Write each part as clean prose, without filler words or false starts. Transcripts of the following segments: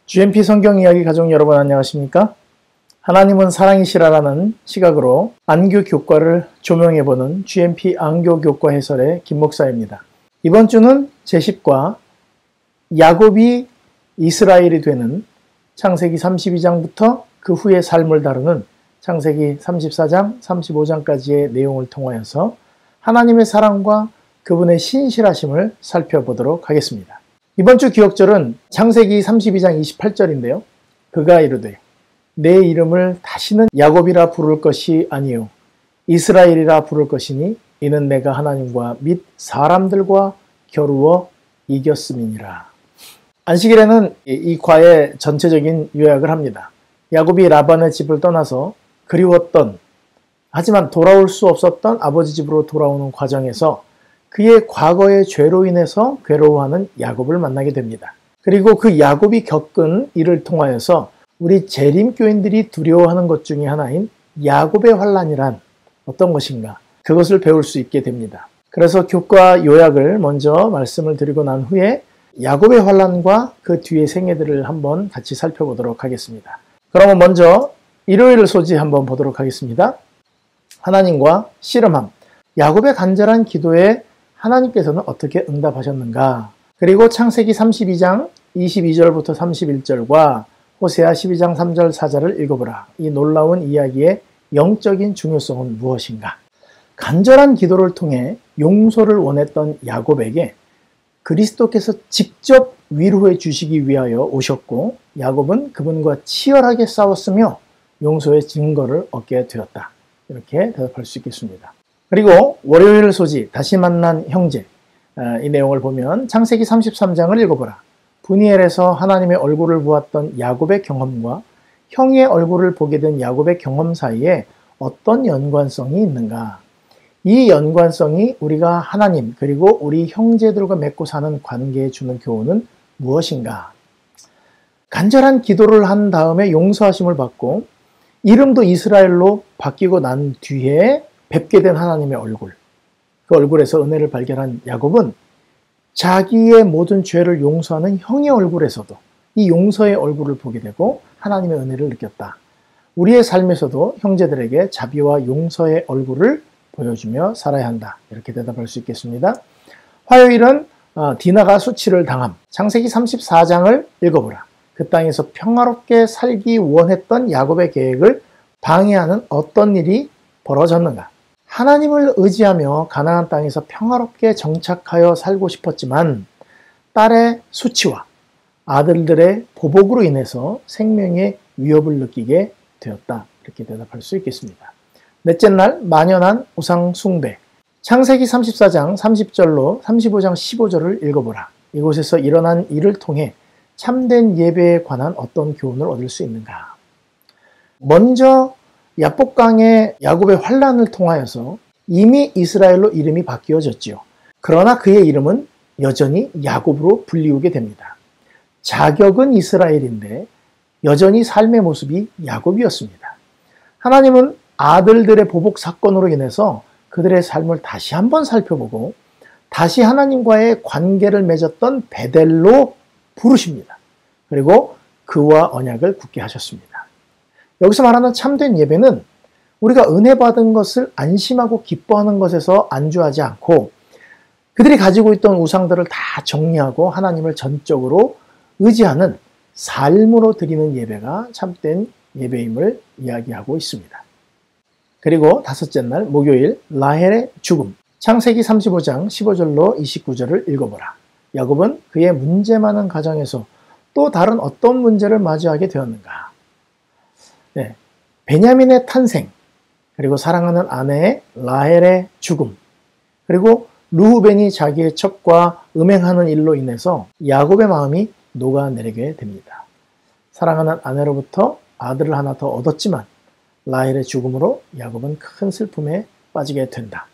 GMP 성경 이야기 가족 여러분 안녕하십니까? 하나님은 사랑이시라라는 시각으로 안교 교과를 조명해보는 GMP 안교 교과 해설의 김 목사입니다. 이번 주는 제10과 야곱이 이스라엘이 되는 창세기 32장부터 그 후의 삶을 다루는 창세기 34장, 35장까지의 내용을 통하여서 하나님의 사랑과 그분의 신실하심을 살펴보도록 하겠습니다. 이번 주 기억절은 창세기 32장 28절인데요. 그가 이르되 내 이름을 다시는 야곱이라 부를 것이 아니요 이스라엘이라 부를 것이니 이는 내가 하나님과 및 사람들과 겨루어 이겼음이니라. 안식일에는 이 과의 전체적인 요약을 합니다. 야곱이 라반의 집을 떠나서 그리웠던 하지만 돌아올 수 없었던 아버지 집으로 돌아오는 과정에서 그의 과거의 죄로 인해서 괴로워하는 야곱을 만나게 됩니다. 그리고 그 야곱이 겪은 일을 통하여서 우리 재림교인들이 두려워하는 것 중에 하나인 야곱의 환난이란 어떤 것인가 그것을 배울 수 있게 됩니다. 그래서 교과 요약을 먼저 말씀을 드리고 난 후에 야곱의 환난과 그 뒤의 생애들을 한번 같이 살펴보도록 하겠습니다. 그러면 먼저 일요일을 소지 한번 보도록 하겠습니다. 하나님과 씨름함. 야곱의 간절한 기도에 하나님께서는 어떻게 응답하셨는가? 그리고 창세기 32장 22절부터 31절과 호세아 12장 3절 4절을 읽어보라. 이 놀라운 이야기의 영적인 중요성은 무엇인가? 간절한 기도를 통해 용서를 원했던 야곱에게 그리스도께서 직접 위로해 주시기 위하여 오셨고 야곱은 그분과 치열하게 싸웠으며 용서의 증거를 얻게 되었다. 이렇게 대답할 수 있겠습니다. 그리고 월요일 소지 다시 만난 형제 이 내용을 보면 창세기 33장을 읽어보라. 브니엘에서 하나님의 얼굴을 보았던 야곱의 경험과 형의 얼굴을 보게 된 야곱의 경험 사이에 어떤 연관성이 있는가? 이 연관성이 우리가 하나님 그리고 우리 형제들과 맺고 사는 관계에 주는 교훈은 무엇인가? 간절한 기도를 한 다음에 용서하심을 받고 이름도 이스라엘로 바뀌고 난 뒤에 뵙게 된 하나님의 얼굴, 그 얼굴에서 은혜를 발견한 야곱은 자기의 모든 죄를 용서하는 형의 얼굴에서도 이 용서의 얼굴을 보게 되고 하나님의 은혜를 느꼈다. 우리의 삶에서도 형제들에게 자비와 용서의 얼굴을 보여주며 살아야 한다. 이렇게 대답할 수 있겠습니다. 화요일은 디나가 수치를 당함. 창세기 34장을 읽어보라. 그 땅에서 평화롭게 살기 원했던 야곱의 계획을 방해하는 어떤 일이 벌어졌는가? 하나님을 의지하며 가나안 땅에서 평화롭게 정착하여 살고 싶었지만 딸의 수치와 아들들의 보복으로 인해서 생명의 위협을 느끼게 되었다. 이렇게 대답할 수 있겠습니다. 넷째 날 만연한 우상 숭배. 창세기 34장 30절로 35장 15절을 읽어보라. 이곳에서 일어난 일을 통해 참된 예배에 관한 어떤 교훈을 얻을 수 있는가? 먼저 야복강의 야곱의 환란을 통하여서 이미 이스라엘로 이름이 바뀌어졌지요. 그러나 그의 이름은 여전히 야곱으로 불리우게 됩니다. 자격은 이스라엘인데 여전히 삶의 모습이 야곱이었습니다. 하나님은 아들들의 보복 사건으로 인해서 그들의 삶을 다시 한번 살펴보고 다시 하나님과의 관계를 맺었던 베델로 부르십니다. 그리고 그와 언약을 굳게 하셨습니다. 여기서 말하는 참된 예배는 우리가 은혜 받은 것을 안심하고 기뻐하는 것에서 안주하지 않고 그들이 가지고 있던 우상들을 다 정리하고 하나님을 전적으로 의지하는 삶으로 드리는 예배가 참된 예배임을 이야기하고 있습니다. 그리고 다섯째 날 목요일 라헬의 죽음. 창세기 35장 15절로 29절을 읽어보라. 야곱은 그의 문제 많은 가정에서 또 다른 어떤 문제를 맞이하게 되었는가? 네, 베냐민의 탄생, 그리고 사랑하는 아내의 라헬의 죽음, 그리고 르후벤이 자기의 첩과 음행하는 일로 인해서 야곱의 마음이 녹아내리게 됩니다. 사랑하는 아내로부터 아들을 하나 더 얻었지만 라헬의 죽음으로 야곱은 큰 슬픔에 빠지게 된다.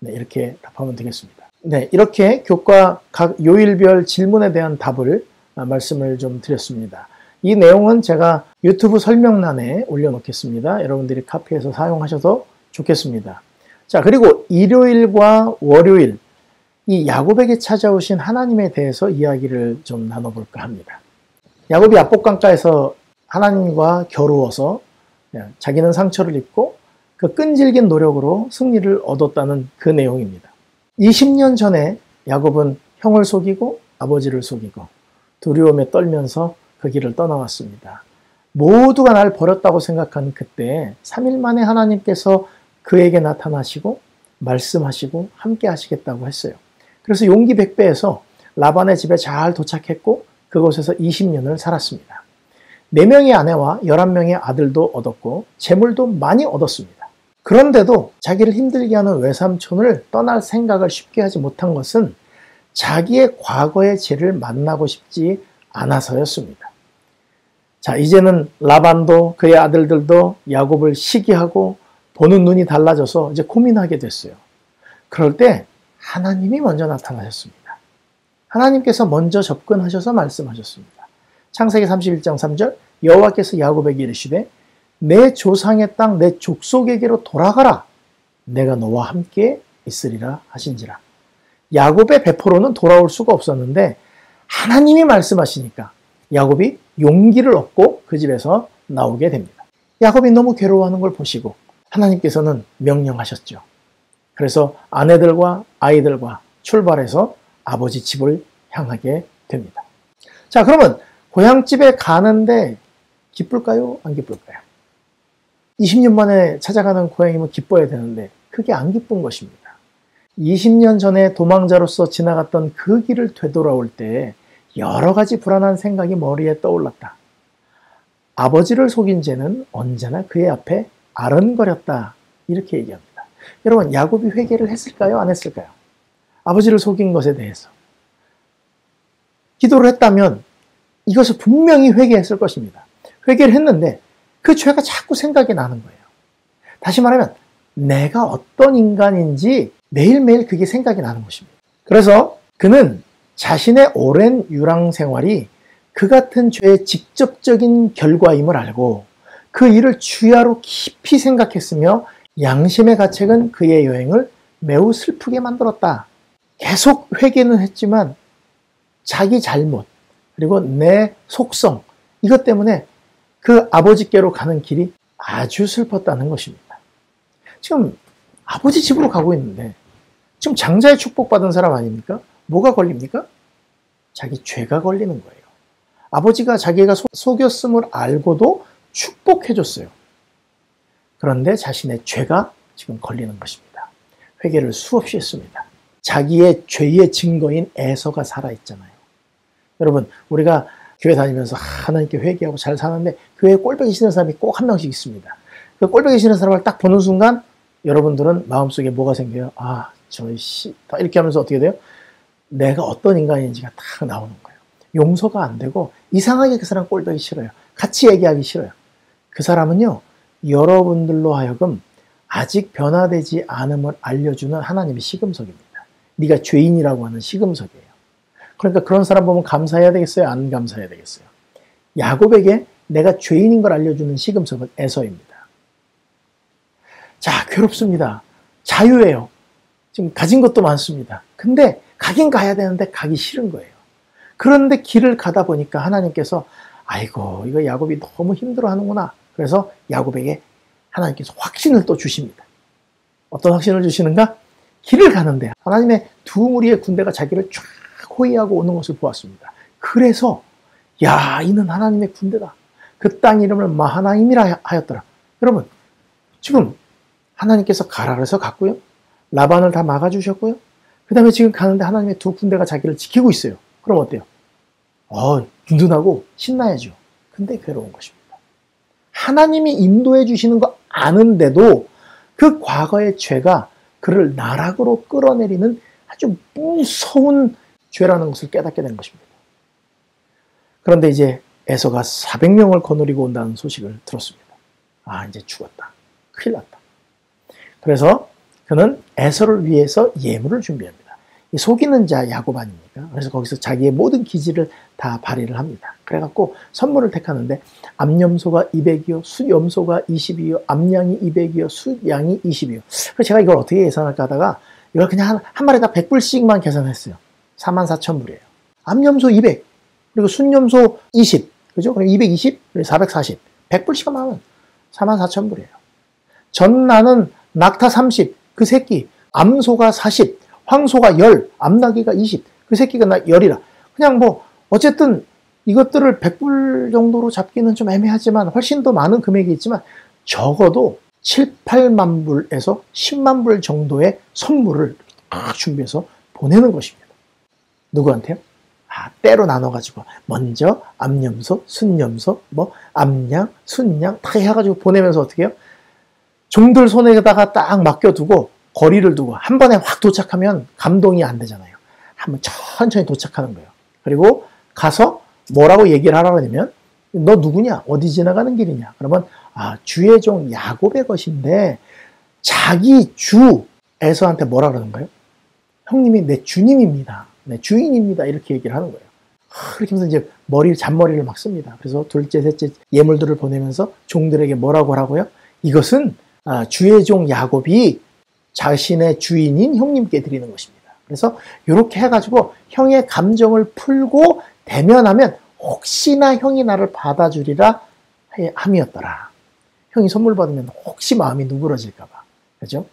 네, 이렇게 답하면 되겠습니다. 네, 이렇게 교과 각 요일별 질문에 대한 답을 말씀을 좀 드렸습니다. 이 내용은 제가 유튜브 설명란에 올려놓겠습니다. 여러분들이 카피해서 사용하셔도 좋겠습니다. 자, 그리고 일요일과 월요일 이 야곱에게 찾아오신 하나님에 대해서 이야기를 좀 나눠볼까 합니다. 야곱이 압복강가에서 하나님과 겨루어서 자기는 상처를 입고 그 끈질긴 노력으로 승리를 얻었다는 그 내용입니다. 20년 전에 야곱은 형을 속이고 아버지를 속이고 두려움에 떨면서 그 길을 떠나왔습니다. 모두가 날 버렸다고 생각한 그때 3일 만에 하나님께서 그에게 나타나시고 말씀하시고 함께 하시겠다고 했어요. 그래서 용기 100배에서 라반의 집에 잘 도착했고 그곳에서 20년을 살았습니다. 4명의 아내와 11명의 아들도 얻었고 재물도 많이 얻었습니다. 그런데도 자기를 힘들게 하는 외삼촌을 떠날 생각을 쉽게 하지 못한 것은 자기의 과거의 죄를 만나고 싶지 않아서였습니다. 자, 이제는 라반도 그의 아들들도 야곱을 시기하고 보는 눈이 달라져서 이제 고민하게 됐어요. 그럴 때 하나님이 먼저 나타나셨습니다. 하나님께서 먼저 접근하셔서 말씀하셨습니다. 창세기 31장 3절 여호와께서 야곱에게 이르시되 내 조상의 땅 내 족속에게로 돌아가라. 내가 너와 함께 있으리라 하신지라. 야곱의 배포로는 돌아올 수가 없었는데 하나님이 말씀하시니까 야곱이 용기를 얻고 그 집에서 나오게 됩니다. 야곱이 너무 괴로워하는 걸 보시고 하나님께서는 명령하셨죠. 그래서 아내들과 아이들과 출발해서 아버지 집을 향하게 됩니다. 자, 그러면 고향집에 가는데 기쁠까요? 안 기쁠까요? 20년 만에 찾아가는 고향이면 기뻐야 되는데 그게 안 기쁜 것입니다. 20년 전에 도망자로서 지나갔던 그 길을 되돌아올 때 여러 가지 불안한 생각이 머리에 떠올랐다. 아버지를 속인 죄는 언제나 그의 앞에 아른거렸다. 이렇게 얘기합니다. 여러분, 야곱이 회개를 했을까요? 안 했을까요? 아버지를 속인 것에 대해서. 기도를 했다면 이것을 분명히 회개했을 것입니다. 회개를 했는데 그 죄가 자꾸 생각이 나는 거예요. 다시 말하면 내가 어떤 인간인지 매일매일 그게 생각이 나는 것입니다. 그래서 그는 자신의 오랜 유랑 생활이 그 같은 죄의 직접적인 결과임을 알고 그 일을 주야로 깊이 생각했으며 양심의 가책은 그의 여행을 매우 슬프게 만들었다. 계속 회개는 했지만 자기 잘못 그리고 내 속성 이것 때문에 그 아버지께로 가는 길이 아주 슬펐다는 것입니다. 지금 아버지 집으로 가고 있는데 지금 장자의 축복받은 사람 아닙니까? 뭐가 걸립니까? 자기 죄가 걸리는 거예요. 아버지가 자기가 속였음을 알고도 축복해줬어요. 그런데 자신의 죄가 지금 걸리는 것입니다. 회개를 수없이 했습니다. 자기의 죄의 증거인 에서가 살아있잖아요. 여러분, 우리가 교회 다니면서 하나님께 회개하고 잘 사는데 교회에 꼴보기 싫은 사람이 꼭 한 명씩 있습니다. 그 꼴보기 싫은 사람을 딱 보는 순간 여러분들은 마음속에 뭐가 생겨요? 아, 이렇게 하면서 어떻게 돼요? 내가 어떤 인간인지가 딱 나오는 거예요. 용서가 안 되고 이상하게 그 사람 꼴보기 싫어요. 같이 얘기하기 싫어요. 그 사람은요, 여러분들로 하여금 아직 변화되지 않음을 알려주는 하나님의 시금석입니다. 네가 죄인이라고 하는 시금석이에요. 그러니까 그런 사람 보면 감사해야 되겠어요? 안 감사해야 되겠어요? 야곱에게 내가 죄인인 걸 알려주는 시금석은 에서입니다. 자, 괴롭습니다. 자유예요. 지금 가진 것도 많습니다. 근데 가긴 가야 되는데 가기 싫은 거예요. 그런데 길을 가다 보니까 하나님께서 아이고 이거 야곱이 너무 힘들어하는구나. 그래서 야곱에게 하나님께서 확신을 또 주십니다. 어떤 확신을 주시는가? 길을 가는데 하나님의 두 무리의 군대가 자기를 쫙 호위하고 오는 것을 보았습니다. 그래서 야, 이는 하나님의 군대다. 그 땅 이름을 마하나임이라 하였더라. 여러분, 지금 하나님께서 가라 그래서 갔고요. 라반을 다 막아주셨고요. 그 다음에 지금 가는데 하나님의 두 군대가 자기를 지키고 있어요. 그럼 어때요? 든든하고 신나야죠. 근데 괴로운 것입니다. 하나님이 인도해 주시는 거 아는데도 그 과거의 죄가 그를 나락으로 끌어내리는 아주 무서운 죄라는 것을 깨닫게 된 것입니다. 그런데 이제 에서가 400명을 거느리고 온다는 소식을 들었습니다. 아, 이제 죽었다. 큰일 났다. 그래서 그는 에서를 위해서 예물을 준비합니다. 이 속이는 자 야곱 아닙니까? 그래서 거기서 자기의 모든 기질을 다 발휘를 합니다. 그래갖고 선물을 택하는데 암염소가 200이요, 숫염소가 20이요, 암양이 200이요, 숫양이 20이요. 그래서 제가 이걸 어떻게 계산할까 하다가 이걸 그냥 한 마리당 100불씩만 계산했어요. 44,000불이에요. 암염소 200, 그리고 숫염소 20, 그죠? 그럼 220, 440, 100불씩 하면 44,000불이에요. 전나는 낙타 30, 그 새끼, 암소가 40, 황소가 10, 암나귀가 20, 그 새끼가 10이라. 그냥 뭐 어쨌든 이것들을 100불 정도로 잡기는 좀 애매하지만 훨씬 더 많은 금액이 있지만 적어도 7, 8만 불에서 10만 불 정도의 선물을 딱 준비해서 보내는 것입니다. 누구한테요? 때로 나눠가지고 먼저 암염소, 순염소, 뭐 암양, 순양 다 해가지고 보내면서 어떻게 해요? 종들 손에다가 딱 맡겨두고 거리를 두고 한 번에 확 도착하면 감동이 안 되잖아요. 한번 천천히 도착하는 거예요. 그리고 가서 뭐라고 얘기를 하라고 하냐면 너 누구냐? 어디 지나가는 길이냐? 그러면 주의 종 야곱의 것인데 자기 주 에서한테 뭐라 그러는 거예요? 형님이 내 주님입니다. 내 주인입니다. 이렇게 얘기를 하는 거예요. 그렇게 하면서 이제 잔머리를 막 씁니다. 그래서 둘째, 셋째 예물들을 보내면서 종들에게 뭐라고 하라고요? 이것은 주의 종 야곱이 자신의 주인인 형님께 드리는 것입니다. 그래서 이렇게 해가지고 형의 감정을 풀고 대면하면 혹시나 형이 나를 받아주리라 함이었더라. 형이 선물 받으면 혹시 마음이 누그러질까봐. 그죠?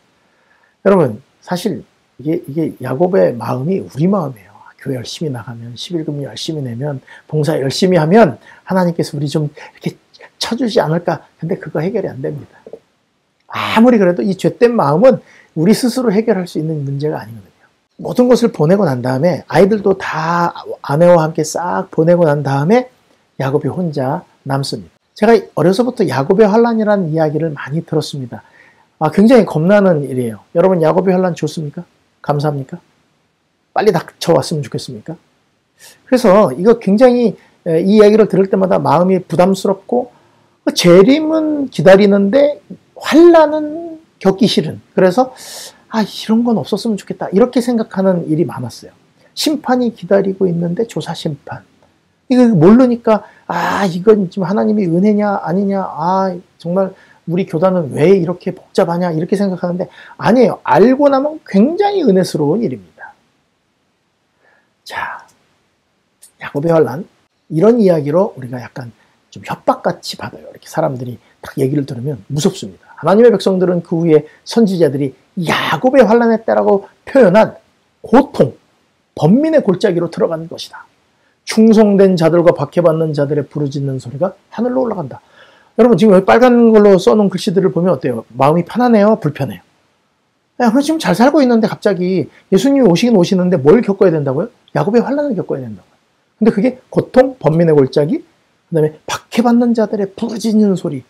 여러분, 사실 이게 야곱의 마음이 우리 마음이에요. 교회 열심히 나가면, 11금 열심히 내면, 봉사 열심히 하면 하나님께서 우리 좀 이렇게 쳐주지 않을까. 근데 그거 해결이 안 됩니다. 아무리 그래도 이 죄된 마음은 우리 스스로 해결할 수 있는 문제가 아니거든요. 모든 것을 보내고 난 다음에 아이들도 다 아내와 함께 싹 보내고 난 다음에 야곱이 혼자 남습니다. 제가 어려서부터 야곱의 환란이라는 이야기를 많이 들었습니다. 굉장히 겁나는 일이에요. 여러분 야곱의 환란 좋습니까? 감사합니까? 빨리 닥쳐왔으면 좋겠습니까? 그래서 이거 굉장히 이 이야기를 들을 때마다 마음이 부담스럽고 재림은 기다리는데 환란은 겪기 싫은. 그래서 이런 건 없었으면 좋겠다. 이렇게 생각하는 일이 많았어요. 심판이 기다리고 있는데 조사 심판. 이거 모르니까 이건 지금 하나님이 은혜냐 아니냐. 정말 우리 교단은 왜 이렇게 복잡하냐 이렇게 생각하는데 아니에요. 알고 나면 굉장히 은혜스러운 일입니다. 자, 야곱의 환란 이런 이야기로 우리가 약간 좀 협박같이 받아요. 이렇게 사람들이 딱 얘기를 들으면 무섭습니다. 하나님의 백성들은 그 후에 선지자들이 야곱의 환란의 때라고 표현한 고통, 번민의 골짜기로 들어가는 것이다. 충성된 자들과 박해받는 자들의 부르짖는 소리가 하늘로 올라간다. 여러분 지금 여기 빨간 걸로 써놓은 글씨들을 보면 어때요? 마음이 편하네요? 불편해요? 지금 잘 살고 있는데 갑자기 예수님이 오시긴 오시는데 뭘 겪어야 된다고요? 야곱의 환란을 겪어야 된다고요. 근데 그게 고통, 번민의 골짜기, 그 다음에 박해받는 자들의 부르짖는 소리.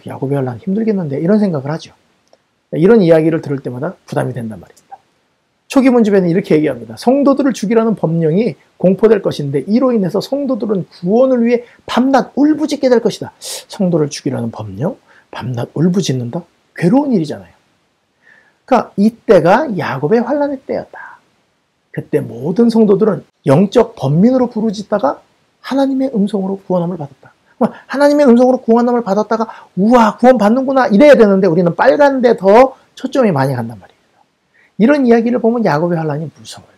야곱의 환란 힘들겠는데 이런 생각을 하죠. 이런 이야기를 들을 때마다 부담이 된단 말입니다. 초기 문집에는 이렇게 얘기합니다. 성도들을 죽이라는 법령이 공포될 것인데 이로 인해서 성도들은 구원을 위해 밤낮 울부짖게 될 것이다. 성도를 죽이라는 법령? 밤낮 울부짖는다? 괴로운 일이잖아요. 그러니까 이때가 야곱의 환란의 때였다. 그때 모든 성도들은 영적 번민으로 부르짖다가 하나님의 음성으로 구원함을 받았다. 하나님의 음성으로 구원함을 받았다가 우와 구원 받는구나 이래야 되는데 우리는 빨간 데 더 초점이 많이 간단 말이에요. 이런 이야기를 보면 야곱의 환란이 무서워요.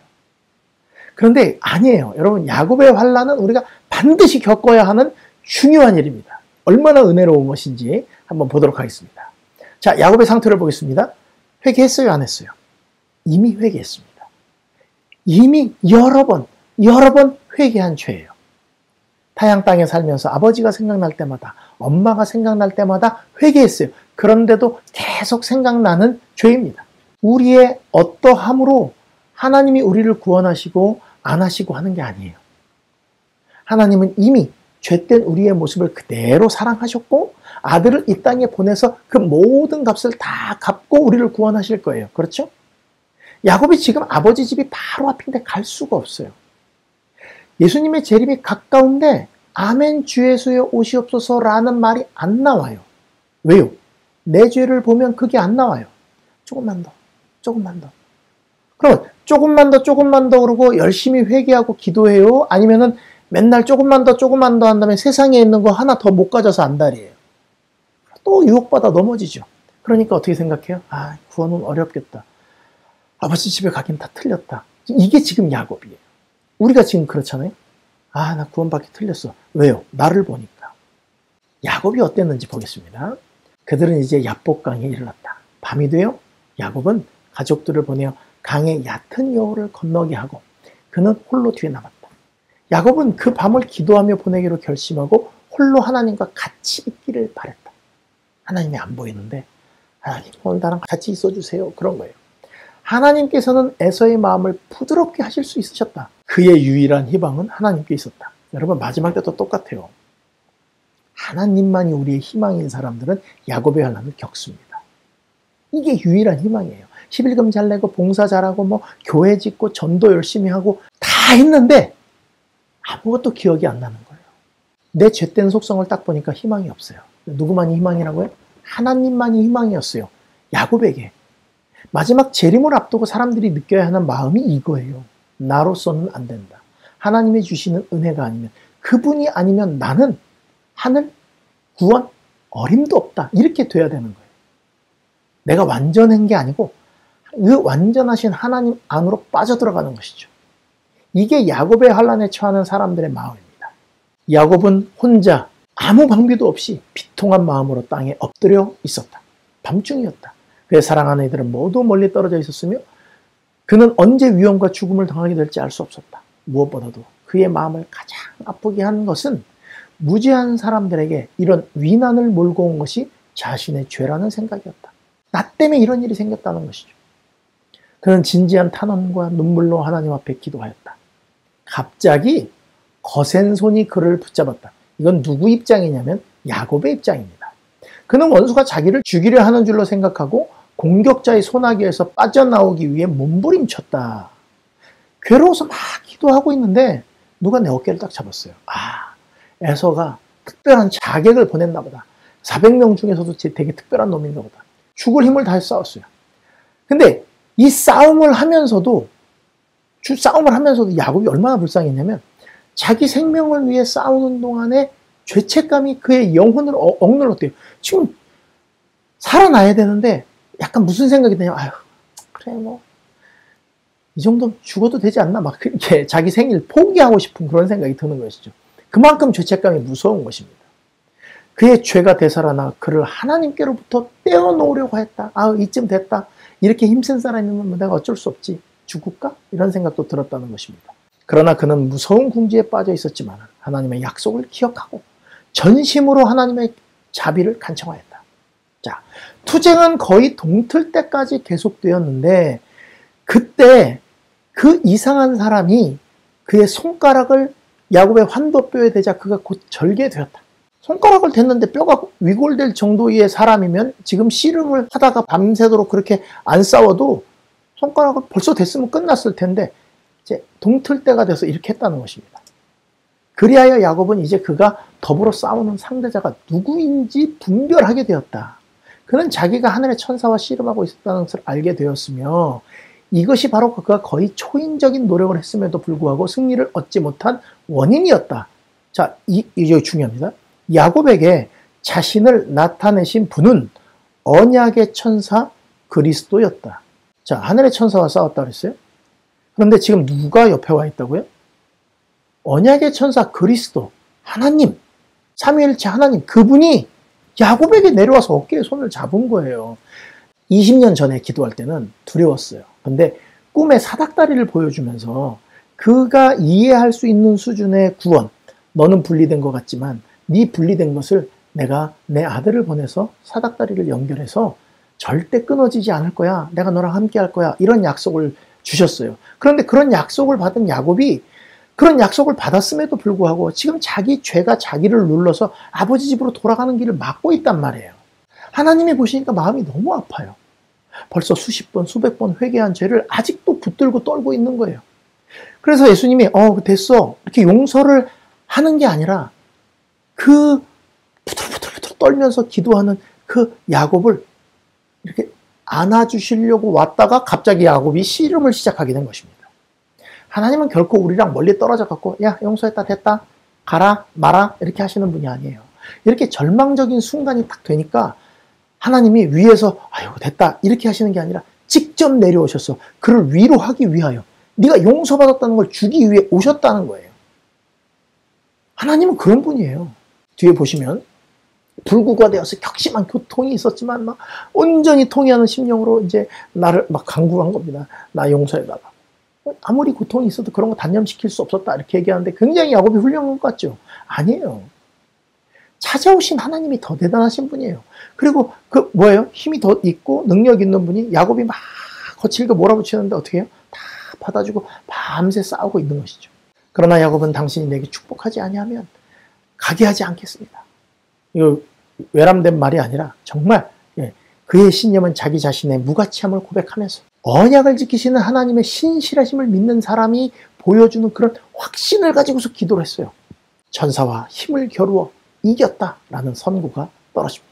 그런데 아니에요. 여러분 야곱의 환란은 우리가 반드시 겪어야 하는 중요한 일입니다. 얼마나 은혜로운 것인지 한번 보도록 하겠습니다. 자, 야곱의 상태를 보겠습니다. 회개했어요? 안 했어요? 이미 회개했습니다. 이미 여러 번 회개한 죄예요. 타양 땅에 살면서 아버지가 생각날 때마다 엄마가 생각날 때마다 회개했어요. 그런데도 계속 생각나는 죄입니다. 우리의 어떠함으로 하나님이 우리를 구원하시고 안 하시고 하는 게 아니에요. 하나님은 이미 죄된 우리의 모습을 그대로 사랑하셨고 아들을 이 땅에 보내서 그 모든 값을 다 갚고 우리를 구원하실 거예요. 그렇죠? 야곱이 지금 아버지 집이 바로 앞인데 갈 수가 없어요. 예수님의 재림이 가까운데 아멘 주 예수여 오시옵소서라는 말이 안 나와요. 왜요? 내 죄를 보면 그게 안 나와요. 조금만 더. 그럼 조금만 더 그러고 열심히 회개하고 기도해요? 아니면은 맨날 조금만 더 한 다음에 세상에 있는 거 하나 더 못 가져서 안달이에요. 또 유혹받아 넘어지죠. 그러니까 어떻게 생각해요? 구원은 어렵겠다. 아버지 집에 가긴 다 틀렸다. 이게 지금 야곱이에요. 우리가 지금 그렇잖아요. 아, 나 구원받기 틀렸어. 왜요? 나를 보니까. 야곱이 어땠는지 보겠습니다. 그들은 이제 야복강에 이르렀다. 밤이 되어 야곱은 가족들을 보내어 강의 얕은 여울을 건너게 하고 그는 홀로 뒤에 남았다. 야곱은 그 밤을 기도하며 보내기로 결심하고 홀로 하나님과 같이 있기를 바랬다. 하나님이 안 보이는데 하나님 오늘 나랑 같이 있어주세요. 그런 거예요. 하나님께서는 에서의 마음을 부드럽게 하실 수 있으셨다. 그의 유일한 희망은 하나님께 있었다. 여러분 마지막 때도 똑같아요. 하나님만이 우리의 희망인 사람들은 야곱의 환난을 겪습니다. 이게 유일한 희망이에요. 11금 잘 내고 봉사 잘하고 뭐 교회 짓고 전도 열심히 하고 다 했는데 아무것도 기억이 안 나는 거예요. 내 죄된 속성을 딱 보니까 희망이 없어요. 누구만이 희망이라고요? 하나님만이 희망이었어요. 야곱에게. 마지막 재림을 앞두고 사람들이 느껴야 하는 마음이 이거예요. 나로서는 안 된다. 하나님이 주시는 은혜가 아니면, 그분이 아니면 나는 하늘, 구원, 어림도 없다. 이렇게 돼야 되는 거예요. 내가 완전한 게 아니고 그 완전하신 하나님 안으로 빠져들어가는 것이죠. 이게 야곱의 환난에 처하는 사람들의 마음입니다. 야곱은 혼자 아무 방비도 없이 비통한 마음으로 땅에 엎드려 있었다. 밤중이었다. 그의 사랑하는 이들은 모두 멀리 떨어져 있었으며 그는 언제 위험과 죽음을 당하게 될지 알 수 없었다. 무엇보다도 그의 마음을 가장 아프게 한 것은 무지한 사람들에게 이런 위난을 몰고 온 것이 자신의 죄라는 생각이었다. 나 때문에 이런 일이 생겼다는 것이죠. 그는 진지한 탄원과 눈물로 하나님 앞에 기도하였다. 갑자기 거센 손이 그를 붙잡았다. 이건 누구 입장이냐면 야곱의 입장입니다. 그는 원수가 자기를 죽이려 하는 줄로 생각하고 공격자의 손아귀에서 빠져나오기 위해 몸부림쳤다. 괴로워서 막 기도하고 있는데 누가 내 어깨를 딱 잡았어요. 아, 에서가 특별한 자객을 보냈나 보다. 400명 중에서도 되게 특별한 놈인가 보다. 죽을 힘을 다해 싸웠어요. 근데 이 싸움을 하면서도 야곱이 얼마나 불쌍했냐면 자기 생명을 위해 싸우는 동안에 죄책감이 그의 영혼을 억눌렀대요. 지금 살아나야 되는데 약간 무슨 생각이 드냐면 아유 그래 뭐 이 정도 죽어도 되지 않나 막 이렇게 자기 생일 포기하고 싶은 그런 생각이 드는 것이죠. 그만큼 죄책감이 무서운 것입니다. 그의 죄가 되살아나 그를 하나님께로부터 떼어놓으려고 했다. 아 이쯤 됐다. 이렇게 힘센 사람이면 내가 어쩔 수 없지. 죽을까? 이런 생각도 들었다는 것입니다. 그러나 그는 무서운 궁지에 빠져 있었지만 하나님의 약속을 기억하고 전심으로 하나님의 자비를 간청하였다. 자, 투쟁은 거의 동틀 때까지 계속되었는데 그때 그 이상한 사람이 그의 손가락을 야곱의 환도뼈에 대자 그가 곧 절개되었다. 손가락을 댔는데 뼈가 위골될 정도의 사람이면 지금 씨름을 하다가 밤새도록 그렇게 안 싸워도 손가락을 벌써 댔으면 끝났을 텐데 이제 동틀 때가 돼서 이렇게 했다는 것입니다. 그리하여 야곱은 이제 그가 더불어 싸우는 상대자가 누구인지 분별하게 되었다. 그는 자기가 하늘의 천사와 씨름하고 있었다는 것을 알게 되었으며 이것이 바로 그가 거의 초인적인 노력을 했음에도 불구하고 승리를 얻지 못한 원인이었다. 자, 이게 중요합니다. 야곱에게 자신을 나타내신 분은 언약의 천사 그리스도였다. 자, 하늘의 천사와 싸웠다 그랬어요? 그런데 지금 누가 옆에 와 있다고요? 언약의 천사 그리스도, 하나님, 삼위일체 하나님, 그분이 야곱에게 내려와서 어깨에 손을 잡은 거예요. 20년 전에 기도할 때는 두려웠어요. 근데 꿈에 사닥다리를 보여주면서 그가 이해할 수 있는 수준의 구원, 너는 분리된 것 같지만 네 분리된 것을 내가 내 아들을 보내서 사닥다리를 연결해서 절대 끊어지지 않을 거야. 내가 너랑 함께 할 거야. 이런 약속을 주셨어요. 그런데 그런 약속을 받은 야곱이 그런 약속을 받았음에도 불구하고 지금 자기 죄가 자기를 눌러서 아버지 집으로 돌아가는 길을 막고 있단 말이에요. 하나님이 보시니까 마음이 너무 아파요. 벌써 수십 번, 수백 번 회개한 죄를 아직도 붙들고 떨고 있는 거예요. 그래서 예수님이 됐어. 이렇게 용서를 하는 게 아니라 그 부들부들 떨면서 기도하는 그 야곱을 이렇게 안아주시려고 왔다가 갑자기 야곱이 씨름을 시작하게 된 것입니다. 하나님은 결코 우리랑 멀리 떨어져 갖고 야 용서했다 됐다 가라 마라 이렇게 하시는 분이 아니에요. 이렇게 절망적인 순간이 딱 되니까 하나님이 위에서 아유 됐다 이렇게 하시는 게 아니라 직접 내려오셔서 그를 위로하기 위하여 네가 용서받았다는 걸 주기 위해 오셨다는 거예요. 하나님은 그런 분이에요. 뒤에 보시면 불구가 되어서 격심한 고통이 있었지만 막 온전히 통회하는 심령으로 이제 나를 막 간구한 겁니다. 나 용서해달라. 아무리 고통이 있어도 그런 거 단념시킬 수 없었다 이렇게 얘기하는데 굉장히 야곱이 훌륭한 것 같죠? 아니에요. 찾아오신 하나님이 더 대단하신 분이에요. 그리고 그 뭐예요? 힘이 더 있고 능력 있는 분이 야곱이 막 거칠게 몰아붙이는데 어떻게 해요? 다 받아주고 밤새 싸우고 있는 것이죠. 그러나 야곱은 당신이 내게 축복하지 아니하면 가게 하지 않겠습니다. 이거 외람된 말이 아니라 정말 그의 신념은 자기 자신의 무가치함을 고백하면서 언약을 지키시는 하나님의 신실하심을 믿는 사람이 보여주는 그런 확신을 가지고서 기도를 했어요. 천사와 힘을 겨루어 이겼다라는 선고가 떨어집니다.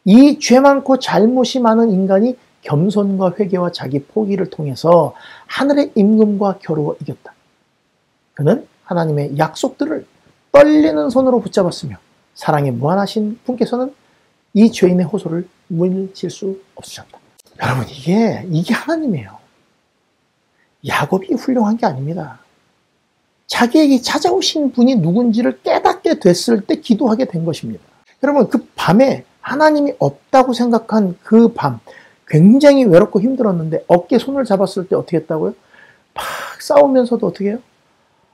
이 죄 많고 잘못이 많은 인간이 겸손과 회개와 자기 포기를 통해서 하늘의 임금과 겨루어 이겼다. 그는 하나님의 약속들을 떨리는 손으로 붙잡았으며 사랑이 무한하신 분께서는 이 죄인의 호소를 물칠 수 없으셨다. 여러분 이게 하나님이에요. 야곱이 훌륭한 게 아닙니다. 자기에게 찾아오신 분이 누군지를 깨닫게 됐을 때 기도하게 된 것입니다. 여러분 그 밤에 하나님이 없다고 생각한 그 밤 굉장히 외롭고 힘들었는데 어깨에 손을 잡았을 때 어떻게 했다고요? 막 싸우면서도 어떻게 해요?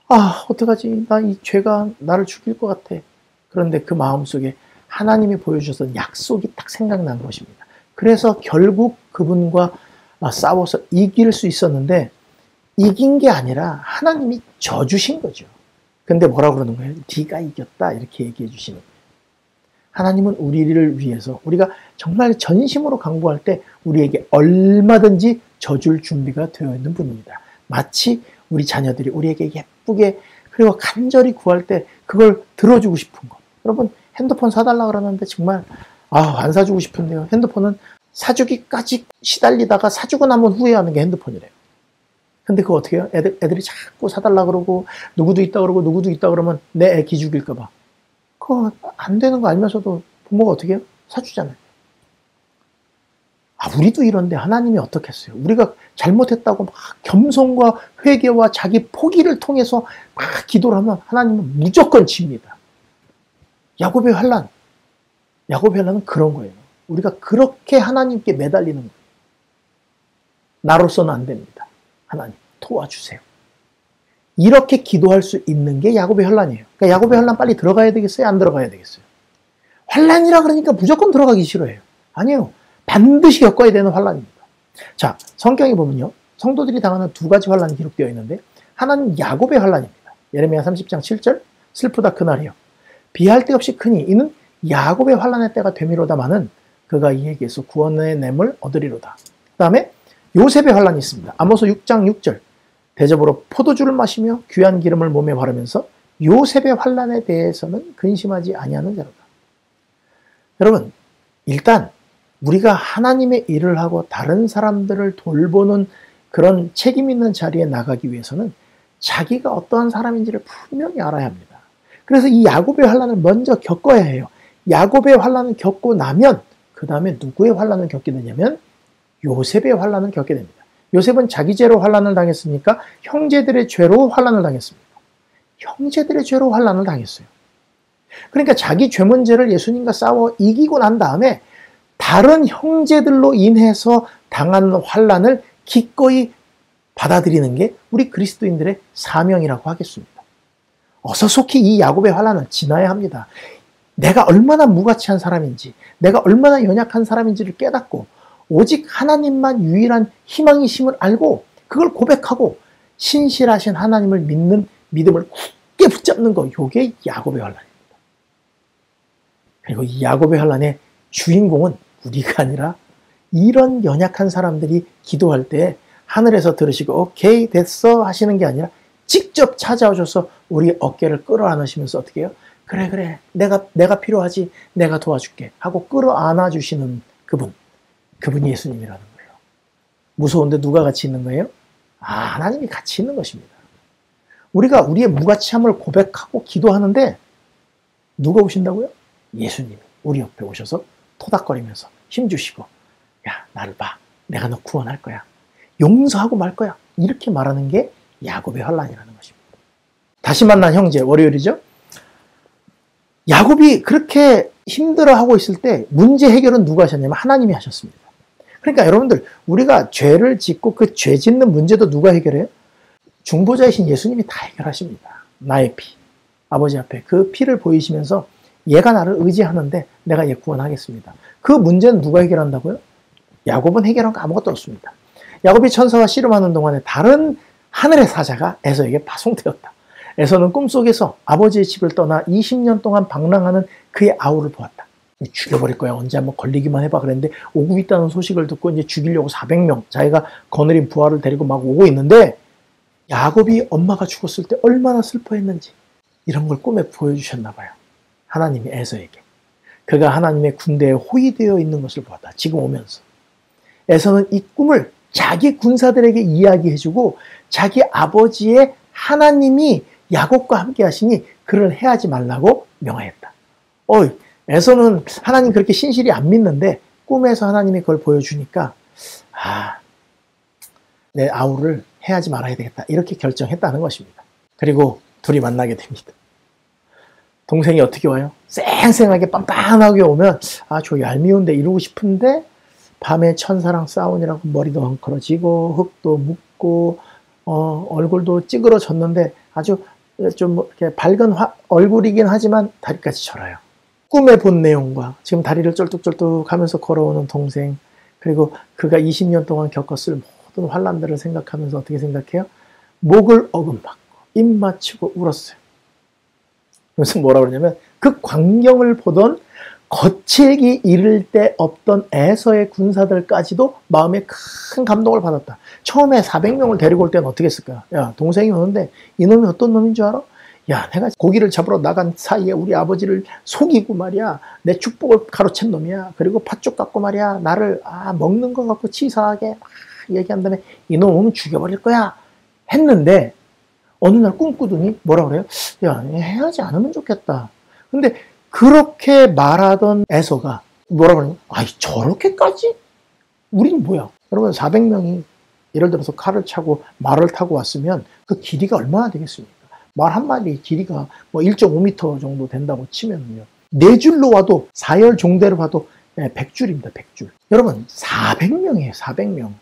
아 어떡하지? 나 이 죄가 나를 죽일 것 같아. 그런데 그 마음속에 하나님이 보여주셨던 약속이 딱 생각난 것입니다. 그래서 결국 그분과 싸워서 이길 수 있었는데 이긴 게 아니라 하나님이 져주신 거죠. 근데 뭐라고 그러는 거예요? 네가 이겼다 이렇게 얘기해 주시는 거예요. 하나님은 우리를 위해서 우리가 정말 전심으로 간구할 때 우리에게 얼마든지 져줄 준비가 되어 있는 분입니다. 마치 우리 자녀들이 우리에게 예쁘게 그리고 간절히 구할 때 그걸 들어주고 싶은 거. 여러분 핸드폰 사달라 그러는데 정말 안 사주고 싶은데요. 핸드폰은 사주기까지 시달리다가 사주고 나면 후회하는 게 핸드폰이래요. 근데 그거 어떻게 해요? 애들이 자꾸 사달라 그러고 누구도 있다 그러고 누구도 있다 그러면 내 애 기죽일까 봐. 그거 안 되는 거 알면서도 부모가 어떻게 해요? 사주잖아요. 우리도 이런데 하나님이 어떻겠어요? 우리가 잘못했다고 막 겸손과 회개와 자기 포기를 통해서 막 기도를 하면 하나님은 무조건 집니다. 야곱의 환난은 그런 거예요. 우리가 그렇게 하나님께 매달리는 거예요. 나로서는 안 됩니다. 하나님 도와주세요. 이렇게 기도할 수 있는 게 야곱의 환난이에요. 그러니까 야곱의 환난 빨리 들어가야 되겠어요? 안 들어가야 되겠어요? 환난이라 그러니까 무조건 들어가기 싫어해요. 아니에요. 반드시 겪어야 되는 환난입니다. 자, 성경에 보면요. 성도들이 당하는 두 가지 환난이 기록되어 있는데 하나는 야곱의 환난입니다. 예레미야 30장 7절 슬프다 그날이요. 비할 데 없이 크니 이는 야곱의 환난의 때가 되미로다마는 그가 이에게서 구원의 냄을 얻으리로다. 그 다음에 요셉의 환난이 있습니다. 아모스 6장 6절 대접으로 포도주를 마시며 귀한 기름을 몸에 바르면서 요셉의 환난에 대해서는 근심하지 아니하는 자로다. 여러분 일단 우리가 하나님의 일을 하고 다른 사람들을 돌보는 그런 책임 있는 자리에 나가기 위해서는 자기가 어떠한 사람인지를 분명히 알아야 합니다. 그래서 이 야곱의 환난을 먼저 겪어야 해요. 야곱의 환난을 겪고 나면 그 다음에 누구의 환난을 겪게 되냐면 요셉의 환난을 겪게 됩니다. 요셉은 자기 죄로 환난을 당했으니까 형제들의 죄로 환난을 당했습니다. 형제들의 죄로 환난을 당했어요. 그러니까 자기 죄 문제를 예수님과 싸워 이기고 난 다음에 다른 형제들로 인해서 당한 환난을 기꺼이 받아들이는 게 우리 그리스도인들의 사명이라고 하겠습니다. 어서 속히 이 야곱의 환난을 지나야 합니다. 내가 얼마나 무가치한 사람인지, 내가 얼마나 연약한 사람인지를 깨닫고 오직 하나님만 유일한 희망이심을 알고 그걸 고백하고 신실하신 하나님을 믿는 믿음을 굳게 붙잡는 거, 이게 야곱의 환난입니다. 그리고 이 야곱의 환난의 주인공은 우리가 아니라 이런 연약한 사람들이 기도할 때 하늘에서 들으시고 오케이 됐어 하시는 게 아니라 직접 찾아오셔서 우리 어깨를 끌어안으시면서 어떻게 해요? 그래 내가 필요하지, 내가 도와줄게 하고 끌어안아 주시는 그분이 예수님이라는 거예요. 무서운데 누가 같이 있는 거예요? 하나님이 같이 있는 것입니다. 우리가 우리의 무가치함을 고백하고 기도하는데 누가 오신다고요? 예수님이 우리 옆에 오셔서 토닥거리면서 힘주시고 야 나를 봐, 내가 너 구원할 거야, 용서하고 말 거야, 이렇게 말하는 게 야곱의 환난이라는 것입니다. 다시 만난 형제, 월요일이죠. 야곱이 그렇게 힘들어하고 있을 때 문제 해결은 누가 하셨냐면 하나님이 하셨습니다. 그러니까 여러분들, 우리가 죄를 짓고 그 죄 짓는 문제도 누가 해결해요? 중보자이신 예수님이 다 해결하십니다. 나의 피, 아버지 앞에 그 피를 보이시면서 얘가 나를 의지하는데 내가 얘 구원하겠습니다. 그 문제는 누가 해결한다고요? 야곱은 해결한 거 아무것도 없습니다. 야곱이 천사와 씨름하는 동안에 다른 하늘의 사자가 에서에게 파송되었다. 에서는 꿈속에서 아버지의 집을 떠나 20년 동안 방랑하는 그의 아우를 보았다. 죽여버릴 거야. 언제 한번 걸리기만 해봐. 그랬는데 오고 있다는 소식을 듣고 이제 죽이려고 400명, 자기가 거느린 부하를 데리고 막 오고 있는데, 야곱이 엄마가 죽었을 때 얼마나 슬퍼했는지 이런 걸 꿈에 보여주셨나 봐요. 하나님이 에서에게. 그가 하나님의 군대에 호위되어 있는 것을 보았다. 지금 오면서. 에서는 이 꿈을 자기 군사들에게 이야기해주고 자기 아버지의 하나님이 야곱과 함께 하시니 그를 해하지 말라고 명하였다. 에서는 하나님 그렇게 신실히 안 믿는데 꿈에서 하나님이 그걸 보여주니까 내 아우를 해하지 말아야 되겠다, 이렇게 결정했다는 것입니다. 그리고 둘이 만나게 됩니다. 동생이 어떻게 와요? 쌩쌩하게 빤빤하게 오면 저 얄미운데 이러고 싶은데 밤에 천사랑 싸우느라고 머리도 헝클어지고 흙도 묻고 얼굴도 찌그러졌는데 아주 좀 이렇게 밝은 얼굴이긴 하지만 다리까지 절어요. 꿈에 본 내용과 지금 다리를 쩔뚝쩔뚝 하면서 걸어오는 동생, 그리고 그가 20년 동안 겪었을 모든 환난들을 생각하면서 어떻게 생각해요? 목을 어금받고 입 맞추고 울었어요. 그래서 뭐라 그러냐면, 그 광경을 보던 거칠기 이를 데 없던 에서의 군사들까지도 마음에 큰 감동을 받았다. 처음에 400명을 데리고 올 때는 어떻게 했을까? 야, 동생이 오는데 이놈이 어떤 놈인 줄 알아? 야, 내가 고기를 잡으러 나간 사이에 우리 아버지를 속이고 말이야, 내 축복을 가로챈 놈이야. 그리고 팥죽 갖고 말이야, 나를 먹는 거 갖고 치사하게 얘기한 다음에 이놈 오면 죽여버릴 거야 했는데, 어느 날 꿈꾸더니 뭐라 그래요? 야, 해하지 않으면 좋겠다. 근데 그렇게 말하던 에서가 뭐라 그러냐? 저렇게까지? 우린 뭐야? 여러분, 400명이 예를 들어서 칼을 차고 말을 타고 왔으면 그 길이가 얼마나 되겠습니까? 말 한마디 길이가 뭐 1.5m 정도 된다고 치면요, 4줄로 와도, 4열 종대로 봐도 100줄입니다. 100줄. 여러분, 400명이에요. 400명.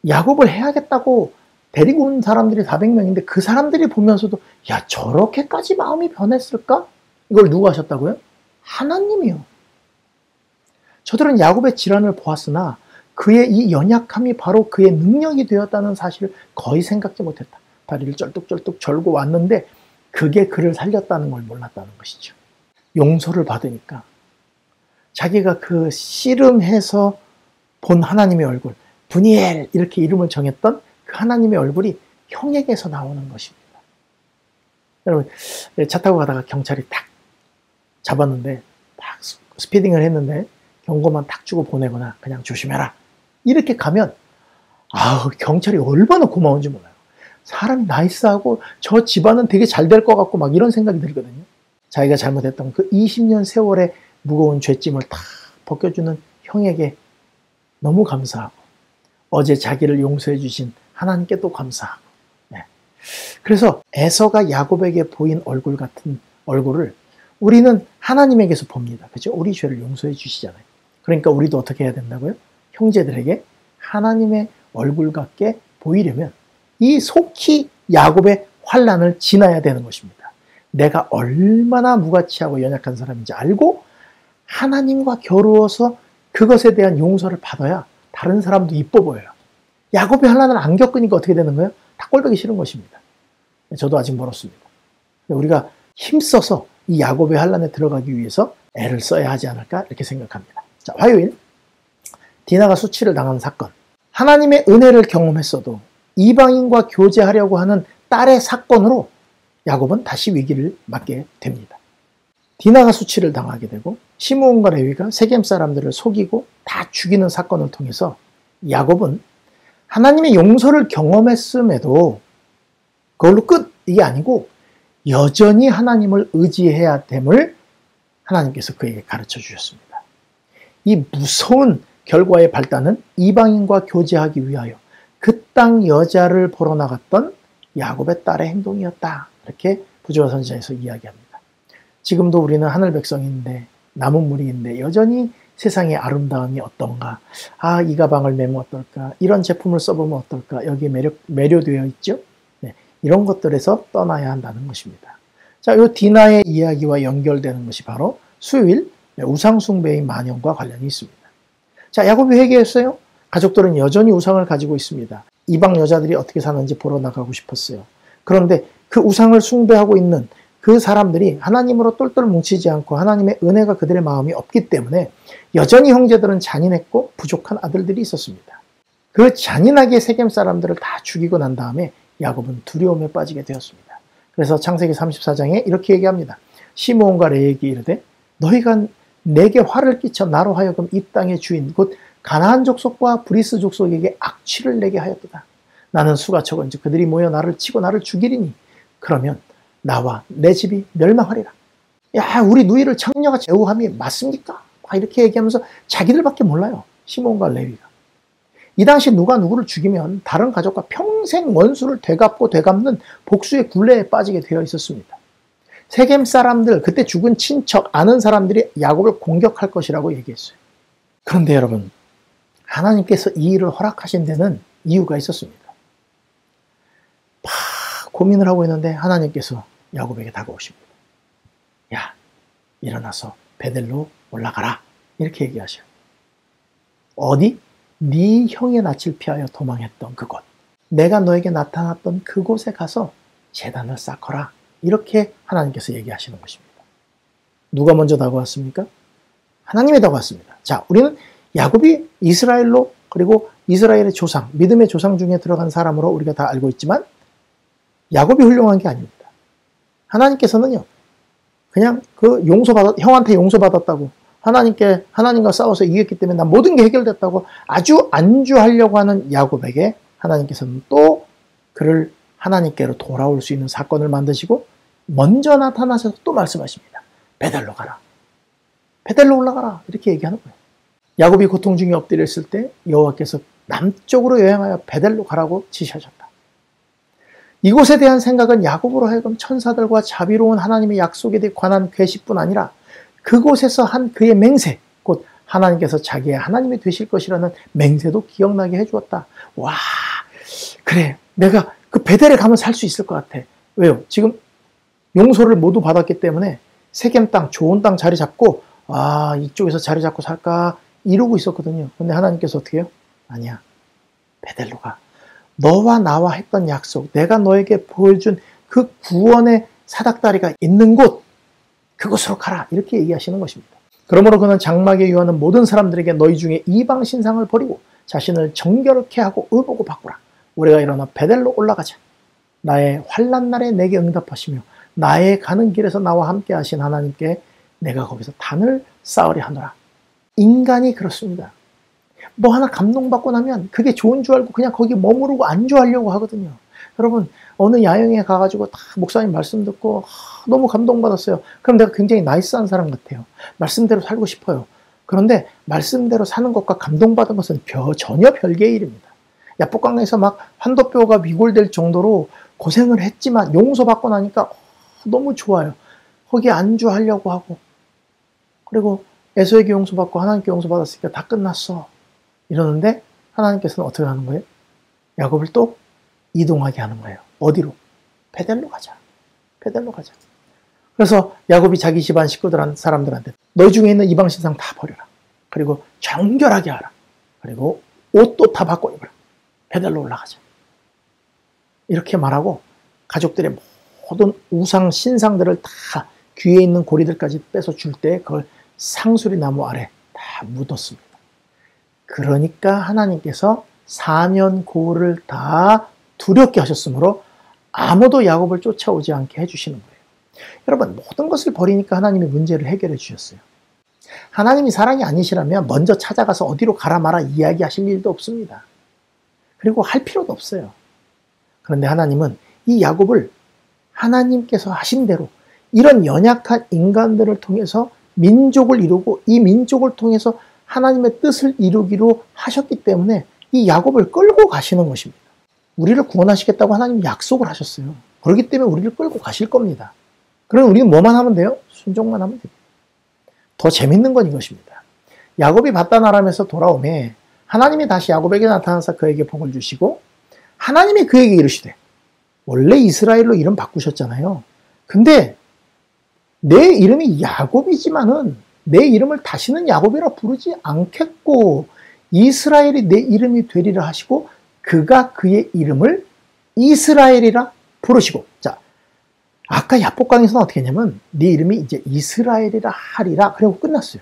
야곱을 해야겠다고 데리고 온 사람들이 400명인데 그 사람들이 보면서도 야, 저렇게까지 마음이 변했을까? 이걸 누가 하셨다고요? 하나님이요. 저들은 야곱의 질환을 보았으나 그의 이 연약함이 바로 그의 능력이 되었다는 사실을 거의 생각지 못했다. 다리를 쩔뚝쩔뚝 절고 왔는데 그게 그를 살렸다는 걸 몰랐다는 것이죠. 용서를 받으니까 자기가 그 씨름해서 본 하나님의 얼굴, 분이엘 이렇게 이름을 정했던 그 하나님의 얼굴이 형에게서 나오는 것입니다. 여러분, 차 타고 가다가 경찰이 딱 잡았는데, 딱 스피딩을 했는데 경고만 딱 주고 보내거나 그냥 조심해라 이렇게 가면 경찰이 얼마나 고마운지 몰라요. 사람이 나이스하고 저 집안은 되게 잘 될 것 같고 막 이런 생각이 들거든요. 자기가 잘못했던 그 20년 세월의 무거운 죄짐을 다 벗겨주는 형에게 너무 감사하고, 어제 자기를 용서해 주신 하나님께 또 감사하고. 그래서 에서가 야곱에게 보인 얼굴 같은 얼굴을 우리는 하나님에게서 봅니다. 그렇죠? 우리 죄를 용서해 주시잖아요. 그러니까 우리도 어떻게 해야 된다고요? 형제들에게 하나님의 얼굴 같게 보이려면 이 속히 야곱의 환난을 지나야 되는 것입니다. 내가 얼마나 무가치하고 연약한 사람인지 알고 하나님과 겨루어서 그것에 대한 용서를 받아야 다른 사람도 이뻐 보여요. 야곱의 환난을 안 겪으니까 어떻게 되는 거예요? 다 꼴보기 싫은 것입니다. 저도 아직 멀었습니다. 우리가 힘써서 이 야곱의 환난에 들어가기 위해서 애를 써야 하지 않을까 이렇게 생각합니다. 자, 화요일 디나가 수치를 당한 사건. 하나님의 은혜를 경험했어도 이방인과 교제하려고 하는 딸의 사건으로 야곱은 다시 위기를 맞게 됩니다. 디나가 수치를 당하게 되고 시므온과 레위가 세겜 사람들을 속이고 다 죽이는 사건을 통해서 야곱은 하나님의 용서를 경험했음에도 그걸로 끝, 이게 아니고 여전히 하나님을 의지해야 됨을 하나님께서 그에게 가르쳐 주셨습니다. 이 무서운 결과의 발단은 이방인과 교제하기 위하여 그 땅 여자를 보러 나갔던 야곱의 딸의 행동이었다. 이렇게 부조화 선지자에서 이야기합니다. 지금도 우리는 하늘 백성인데 남은 무리인데 여전히 세상의 아름다움이 어떤가, 아, 이 가방을 메면 어떨까, 이런 제품을 써보면 어떨까, 여기에 매료되어 있죠. 네, 이런 것들에서 떠나야 한다는 것입니다. 자, 이 디나의 이야기와 연결되는 것이 바로 수요일 우상숭배의 만연과 관련이 있습니다. 자, 야곱이 회개했어요. 가족들은 여전히 우상을 가지고 있습니다. 이방 여자들이 어떻게 사는지 보러 나가고 싶었어요. 그런데 그 우상을 숭배하고 있는 그 사람들이 하나님으로 똘똘 뭉치지 않고 하나님의 은혜가 그들의 마음이 없기 때문에 여전히 형제들은 잔인했고 부족한 아들들이 있었습니다. 그 잔인하게 세겜 사람들을 다 죽이고 난 다음에 야곱은 두려움에 빠지게 되었습니다. 그래서 창세기 34장에 이렇게 얘기합니다. 시므온과 레에게 이르되 너희가 내게 화를 끼쳐 나로 하여금 이 땅의 주인 곧 가나안 족속과 브리스 족속에게 악취를 내게 하였도다. 나는 수가 적은즉 그들이 모여 나를 치고 나를 죽이리니 그러면 나와 내 집이 멸망하리라. 야, 우리 누이를 창녀가 제후함이 맞습니까? 이렇게 얘기하면서 자기들밖에 몰라요. 시몬과 레위가. 이 당시 누가 누구를 죽이면 다른 가족과 평생 원수를 되갚고 되갚는 복수의 굴레에 빠지게 되어 있었습니다. 세겜 사람들, 그때 죽은 친척, 아는 사람들이 야곱을 공격할 것이라고 얘기했어요. 그런데 여러분, 하나님께서 이 일을 허락하신 데는 이유가 있었습니다. 고민을 하고 있는데 하나님께서 야곱에게 다가오십니다. 야, 일어나서 베델로 올라가라. 이렇게 얘기하셔요. 어디? 네 형의 낯을 피하여 도망했던 그곳. 내가 너에게 나타났던 그곳에 가서 제단을 쌓거라. 이렇게 하나님께서 얘기하시는 것입니다. 누가 먼저 다가왔습니까? 하나님이 다가왔습니다. 자, 우리는 야곱이 이스라엘로, 그리고 이스라엘의 조상, 믿음의 조상 중에 들어간 사람으로 우리가 다 알고 있지만 야곱이 훌륭한 게 아닙니다. 하나님께서는요, 그냥 그 형한테 용서받았다고, 하나님과 싸워서 이겼기 때문에 난 모든 게 해결됐다고 아주 안주하려고 하는 야곱에게 하나님께서는 또 그를 하나님께로 돌아올 수 있는 사건을 만드시고 먼저 나타나셔서 또 말씀하십니다. 베델로 가라. 베델로 올라가라. 이렇게 얘기하는 거예요. 야곱이 고통 중에 엎드려 있을 때 여호와께서 남쪽으로 여행하여 베델로 가라고 지시하셨다. 이곳에 대한 생각은 야곱으로 하여금 천사들과 자비로운 하나님의 약속에 관한 계시뿐 아니라 그곳에서 한 그의 맹세, 곧 하나님께서 자기의 하나님이 되실 것이라는 맹세도 기억나게 해주었다. 와, 그래, 내가 그 베델에 가면 살 수 있을 것 같아. 왜요? 지금 용서를 모두 받았기 때문에 세겜 땅, 좋은 땅 자리 잡고, 아, 이쪽에서 자리 잡고 살까 이러고 있었거든요. 근데 하나님께서 어떻게 해요? 아니야, 베델로 가. 너와 나와 했던 약속, 내가 너에게 보여준 그 구원의 사닥다리가 있는 곳, 그곳으로 가라. 이렇게 얘기하시는 것입니다. 그러므로 그는 장막에 유하는 모든 사람들에게 너희 중에 이방 신상을 버리고 자신을 정결케 하고 의복을 바꾸라. 우리가 일어나 베델로 올라가자. 나의 환난 날에 내게 응답하시며 나의 가는 길에서 나와 함께 하신 하나님께 내가 거기서 단을 쌓으려 하노라. 인간이 그렇습니다. 뭐 하나 감동받고 나면 그게 좋은 줄 알고 그냥 거기 머무르고 안주하려고 하거든요. 여러분, 어느 야영에 가가지고 다 목사님 말씀 듣고 너무 감동받았어요. 그럼 내가 굉장히 나이스한 사람 같아요. 말씀대로 살고 싶어요. 그런데 말씀대로 사는 것과 감동받은 것은 전혀 별개의 일입니다. 야복강에서 막 환도뼈가 위골될 정도로 고생을 했지만 용서받고 나니까 너무 좋아요. 거기에 안주하려고 하고, 그리고 에서에게 용서받고 하나님께 용서받았으니까 다 끝났어. 이러는데 하나님께서는 어떻게 하는 거예요? 야곱을 또 이동하게 하는 거예요. 어디로? 베델로 가자. 베델로 가자. 그래서 야곱이 자기 집안 사람들한테 너희 중에 있는 이방 신상 다 버려라. 그리고 정결하게 하라. 그리고 옷도 다 바꿔 입어라. 베델로 올라가자. 이렇게 말하고 가족들의 모든 우상 신상들을 다 귀에 있는 고리들까지 빼서 줄 때 그걸 상수리 나무 아래 다 묻었습니다. 그러니까 하나님께서 4년 고를 다 두렵게 하셨으므로 아무도 야곱을 쫓아오지 않게 해주시는 거예요. 여러분, 모든 것을 버리니까 하나님이 문제를 해결해 주셨어요. 하나님이 사랑이 아니시라면 먼저 찾아가서 어디로 가라 마라 이야기하실 일도 없습니다. 그리고 할 필요도 없어요. 그런데 하나님은 이 야곱을 하나님께서 하신 대로 이런 연약한 인간들을 통해서 민족을 이루고 이 민족을 통해서 하나님의 뜻을 이루기로 하셨기 때문에 이 야곱을 끌고 가시는 것입니다. 우리를 구원하시겠다고 하나님이 약속을 하셨어요. 그렇기 때문에 우리를 끌고 가실 겁니다. 그럼 우리는 뭐만 하면 돼요? 순종만 하면 됩니다. 더 재밌는 건 이것입니다. 야곱이 바단 아람에서 돌아오매 하나님이 다시 야곱에게 나타나서 그에게 복을 주시고 하나님이 그에게 이르시되 원래 이스라엘로 이름 바꾸셨잖아요. 근데 내 이름이 야곱이지만은 내 이름을 다시는 야곱이라 부르지 않겠고 이스라엘이 내 이름이 되리라 하시고 그가 그의 이름을 이스라엘이라 부르시고. 자, 아까 야복강에서는 어떻게 했냐면 네 이름이 이제 이스라엘이라 하리라 그리고 끝났어요.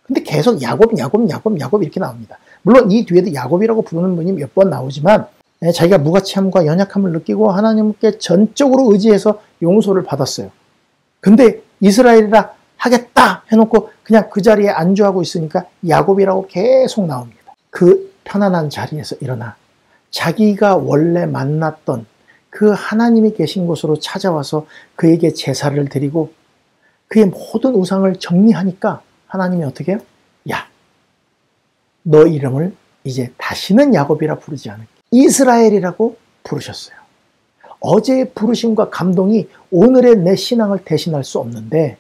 근데 계속 야곱 이렇게 나옵니다. 물론 이 뒤에도 야곱이라고 부르는 분이 몇 번 나오지만 자기가 무가치함과 연약함을 느끼고 하나님께 전적으로 의지해서 용서를 받았어요. 근데 이스라엘이라 하겠다 해놓고 그냥 그 자리에 안주하고 있으니까 야곱이라고 계속 나옵니다. 그 편안한 자리에서 일어나 자기가 원래 만났던 그 하나님이 계신 곳으로 찾아와서 그에게 제사를 드리고 그의 모든 우상을 정리하니까 하나님이 어떻게 해요? 야, 너 이름을 이제 다시는 야곱이라 부르지 않을게. 이스라엘이라고 부르셨어요. 어제의 부르심과 감동이 오늘의 내 신앙을 대신할 수 없는데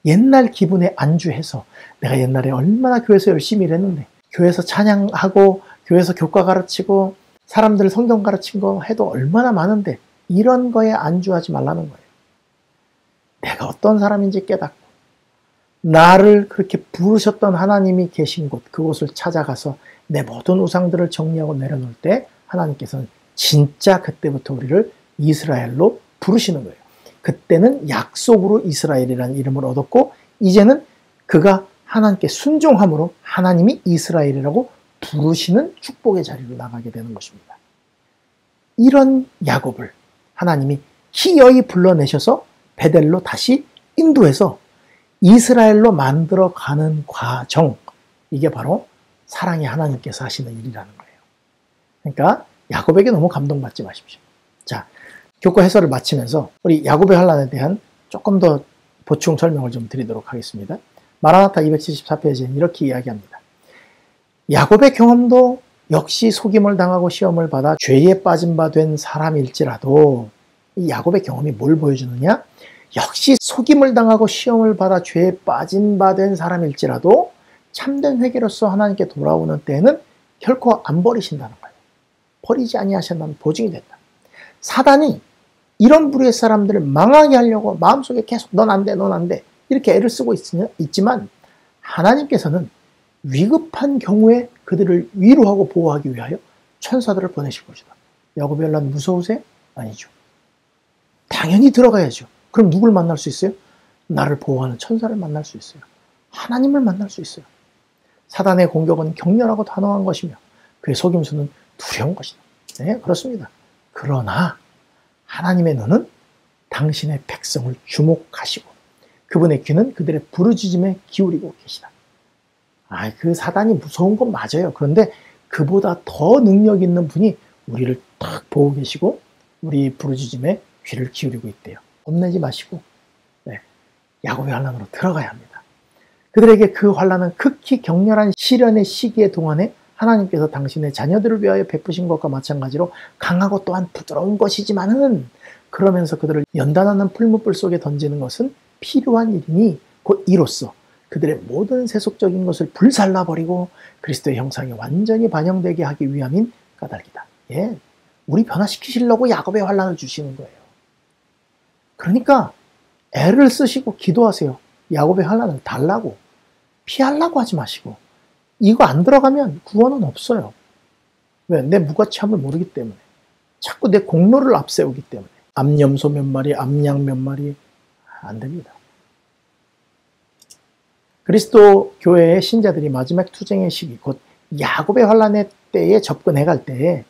옛날 기분에 안주해서 내가 옛날에 얼마나 교회에서 열심히 일했는데 교회에서 찬양하고 교회에서 교과 가르치고 사람들 성경 가르친 거 해도 얼마나 많은데 이런 거에 안주하지 말라는 거예요. 내가 어떤 사람인지 깨닫고 나를 그렇게 부르셨던 하나님이 계신 곳 그곳을 찾아가서 내 모든 우상들을 정리하고 내려놓을 때 하나님께서는 진짜 그때부터 우리를 이스라엘로 부르시는 거예요. 그때는 약속으로 이스라엘이라는 이름을 얻었고 이제는 그가 하나님께 순종함으로 하나님이 이스라엘이라고 부르시는 축복의 자리로 나가게 되는 것입니다. 이런 야곱을 하나님이 기어이 불러내셔서 베델로 다시 인도해서 이스라엘로 만들어가는 과정, 이게 바로 사랑의 하나님께서 하시는 일이라는 거예요. 그러니까 야곱에게 너무 감동받지 마십시오. 자, 교과 해설을 마치면서 우리 야곱의 환란에 대한 조금 더 보충 설명을 좀 드리도록 하겠습니다. 마라나타 274페이지에는 이렇게 이야기합니다. 야곱의 경험도 역시 속임을 당하고 시험을 받아 죄에 빠진 바 된 사람일지라도 이 야곱의 경험이 뭘 보여주느냐? 역시 속임을 당하고 시험을 받아 죄에 빠진 바 된 사람일지라도 참된 회개로서 하나님께 돌아오는 때에는 결코 안 버리신다는 거예요. 버리지 아니하신다는 보증이 된다. 사단이 이런 부류의 사람들을 망하게 하려고 마음속에 계속 넌 안 돼, 넌 안 돼 이렇게 애를 쓰고 있지만 하나님께서는 위급한 경우에 그들을 위로하고 보호하기 위하여 천사들을 보내실 것이다. 야곱의 환란 무서우세요? 아니죠. 당연히 들어가야죠. 그럼 누굴 만날 수 있어요? 나를 보호하는 천사를 만날 수 있어요. 하나님을 만날 수 있어요. 사단의 공격은 격렬하고 단호한 것이며 그의 속임수는 두려운 것이다. 네, 그렇습니다. 그러나 하나님의 눈은 당신의 백성을 주목하시고 그분의 귀는 그들의 부르짖음에 기울이고 계시다. 그 사단이 무서운 건 맞아요. 그런데 그보다 더 능력 있는 분이 우리를 딱 보고 계시고 우리 부르짖음에 귀를 기울이고 있대요. 겁내지 마시고 야곱의 환란으로 들어가야 합니다. 그들에게 그 환란은 극히 격렬한 시련의 시기의 동안에 하나님께서 당신의 자녀들을 위하여 베푸신 것과 마찬가지로 강하고 또한 부드러운 것이지만은 그러면서 그들을 연단하는 풀무불 속에 던지는 것은 필요한 일이니 곧 이로써 그들의 모든 세속적인 것을 불살라버리고 그리스도의 형상이 완전히 반영되게 하기 위함인 까닭이다. 예, 우리 변화시키시려고 야곱의 환란을 주시는 거예요. 그러니까 애를 쓰시고 기도하세요. 야곱의 환란을 달라고, 피하려고 하지 마시고. 이거 안 들어가면 구원은 없어요. 왜? 내 무가치함을 모르기 때문에. 자꾸 내 공로를 앞세우기 때문에. 암염소 몇 마리, 암양 몇 마리 안 됩니다. 그리스도 교회의 신자들이 마지막 투쟁의 시기, 곧 야곱의 환란의 때에 접근해 갈 때에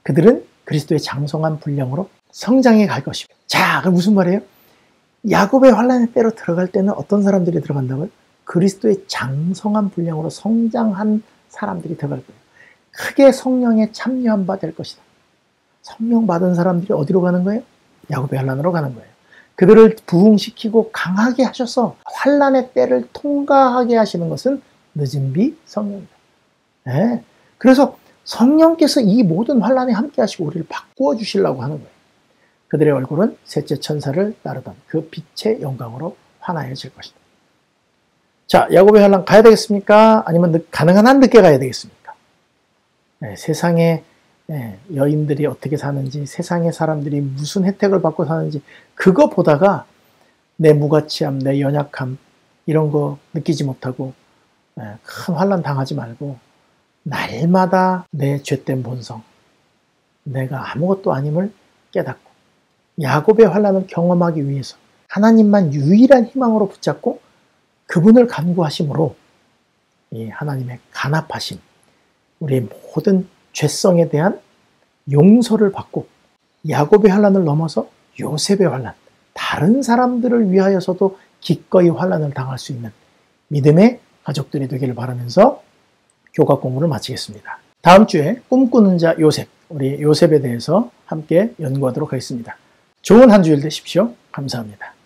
그들은 그리스도의 장성한 분량으로 성장해 갈 것입니다. 자, 그럼 무슨 말이에요? 야곱의 환란의 때로 들어갈 때는 어떤 사람들이 들어간다고요? 그리스도의 장성한 분량으로 성장한 사람들이 들어갈 거예요. 크게 성령에 참여한 바 될 것이다. 성령 받은 사람들이 어디로 가는 거예요? 야곱의 환란으로 가는 거예요. 그들을 부흥시키고 강하게 하셔서 환란의 때를 통과하게 하시는 것은 늦은 비 성령입니다. 네. 그래서 성령께서 이 모든 환란에 함께 하시고 우리를 바꾸어 주시려고 하는 거예요. 그들의 얼굴은 셋째 천사를 따르던 그 빛의 영광으로 환하여질 것이다. 자, 야곱의 환란 가야 되겠습니까? 아니면 가능한 한 늦게 가야 되겠습니까? 세상에 여인들이 어떻게 사는지, 세상의 사람들이 무슨 혜택을 받고 사는지 그거 보다가 내 무가치함, 내 연약함 이런 거 느끼지 못하고 큰 환난 당하지 말고 날마다 내 죄된 본성, 내가 아무것도 아님을 깨닫고 야곱의 환난을 경험하기 위해서 하나님만 유일한 희망으로 붙잡고 그분을 간구하심으로 이 하나님의 간합하심, 우리의 모든 죄성에 대한 용서를 받고 야곱의 환난을 넘어서 요셉의 환난, 다른 사람들을 위하여서도 기꺼이 환난을 당할 수 있는 믿음의 가족들이 되기를 바라면서 교과 공부를 마치겠습니다. 다음 주에 꿈꾸는 자 요셉, 우리 요셉에 대해서 함께 연구하도록 하겠습니다. 좋은 한 주일 되십시오. 감사합니다.